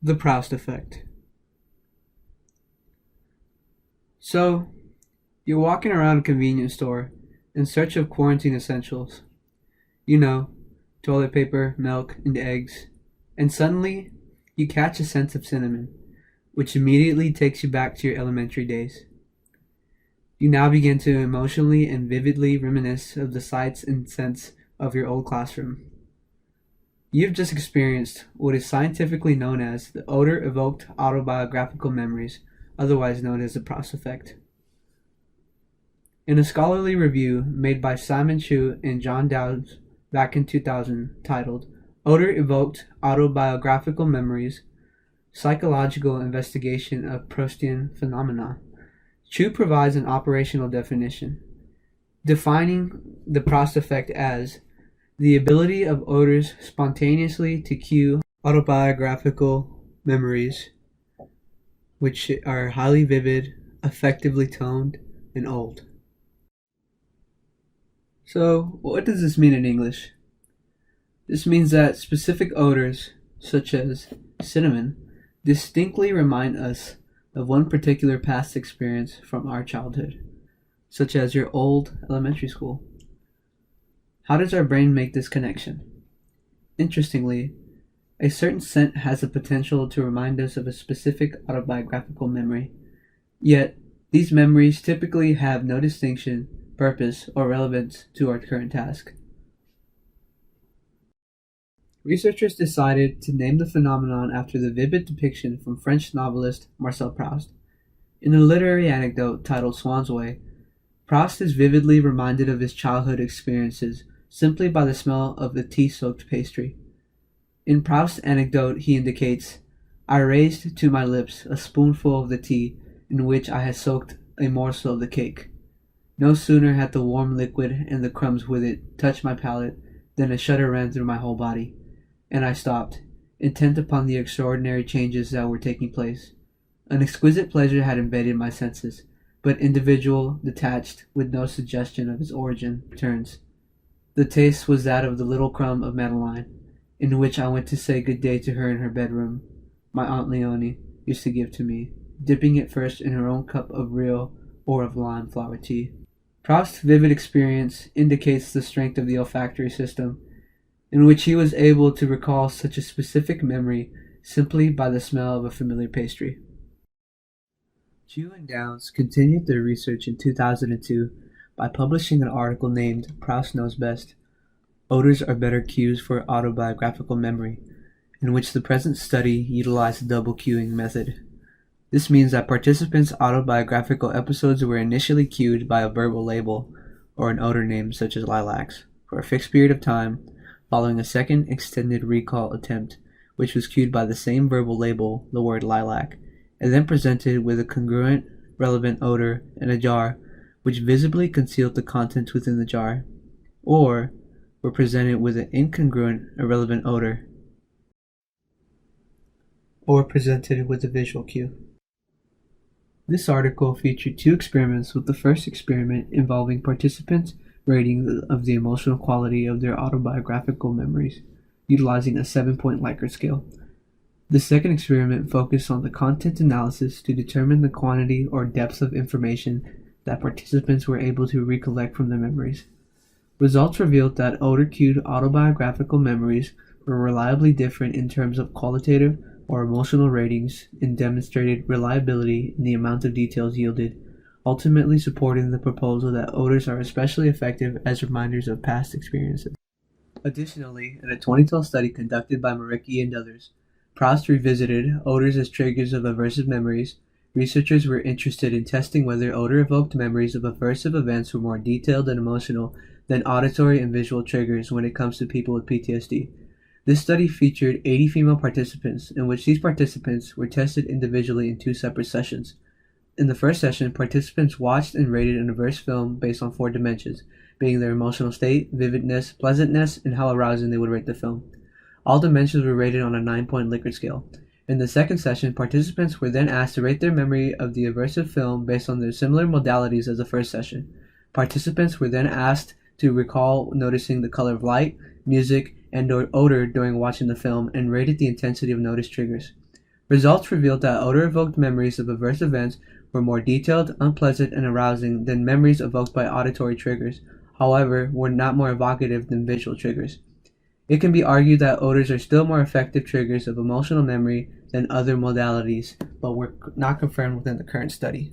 The Proust effect. So, you're walking around a convenience store in search of quarantine essentials. You know, toilet paper, milk, and eggs. And suddenly, you catch a scent of cinnamon, which immediately takes you back to your elementary days. You now begin to emotionally and vividly reminisce of the sights and scents of your old classroom. You've just experienced what is scientifically known as the odor evoked autobiographical memories, otherwise known as the Proust effect. In a scholarly review made by Simon Chu and John Dowds back in 2000, titled Odor Evoked Autobiographical Memories Psychological Investigation of Proustian Phenomena, Chu provides an operational definition, defining the Proust effect as the ability of odors spontaneously to cue autobiographical memories, which are highly vivid, effectively toned, and old. So, what does this mean in English? This means that specific odors, such as cinnamon, distinctly remind us of one particular past experience from our childhood, such as your old elementary school. How does our brain make this connection? Interestingly, a certain scent has the potential to remind us of a specific autobiographical memory, yet these memories typically have no distinction, purpose, or relevance to our current task. Researchers decided to name the phenomenon after the vivid depiction from French novelist Marcel Proust. In a literary anecdote titled Swan's Way, Proust is vividly reminded of his childhood experiences simply by the smell of the tea-soaked pastry. In Proust's anecdote, he indicates, I raised to my lips a spoonful of the tea in which I had soaked a morsel of the cake. No sooner had the warm liquid and the crumbs with it touched my palate than a shudder ran through my whole body, and I stopped, intent upon the extraordinary changes that were taking place. An exquisite pleasure had invaded my senses, but individual, detached, with no suggestion of its origin, returns. The taste was that of the little crumb of Madeline, in which I went to say good day to her in her bedroom. My Aunt Leonie used to give to me, dipping it first in her own cup of real or of lime flower tea. Proust's vivid experience indicates the strength of the olfactory system, in which he was able to recall such a specific memory simply by the smell of a familiar pastry. Chu and Downs continued their research in 2002 by publishing an article named Proust Knows Best, Odors Are Better Cues for Autobiographical Memory, in which the present study utilized the double cueing method. This means that participants' autobiographical episodes were initially cued by a verbal label or an odor name such as lilacs for a fixed period of time, following a second extended recall attempt, which was cued by the same verbal label, the word lilac, and then presented with a congruent, relevant odor in a jar which visibly concealed the contents within the jar, or were presented with an incongruent, irrelevant odor, or presented with a visual cue. This article featured two experiments, with the first experiment involving participants' rating of the emotional quality of their autobiographical memories, utilizing a 7-point Likert scale. The second experiment focused on the content analysis to determine the quantity or depth of information that participants were able to recollect from their memories. Results revealed that odor-cued autobiographical memories were reliably different in terms of qualitative or emotional ratings and demonstrated reliability in the amount of details yielded, ultimately supporting the proposal that odors are especially effective as reminders of past experiences. Additionally, in a 2012 study conducted by Maricki and others, Proust revisited odors as triggers of aversive memories. Researchers were interested in testing whether odor-evoked memories of aversive events were more detailed and emotional than auditory and visual triggers when it comes to people with PTSD. This study featured 80 female participants, in which these participants were tested individually in two separate sessions. In the first session, participants watched and rated an averse film based on 4 dimensions, being their emotional state, vividness, pleasantness, and how arousing they would rate the film. All dimensions were rated on a 9-point Likert scale. In the second session, participants were then asked to rate their memory of the aversive film based on their similar modalities as the first session. Participants were then asked to recall noticing the color of light, music, and odor during watching the film and rated the intensity of noticed triggers. Results revealed that odor-evoked memories of adverse events were more detailed, unpleasant, and arousing than memories evoked by auditory triggers, however, were not more evocative than visual triggers. It can be argued that odors are still more effective triggers of emotional memory than other modalities, but were not confirmed within the current study.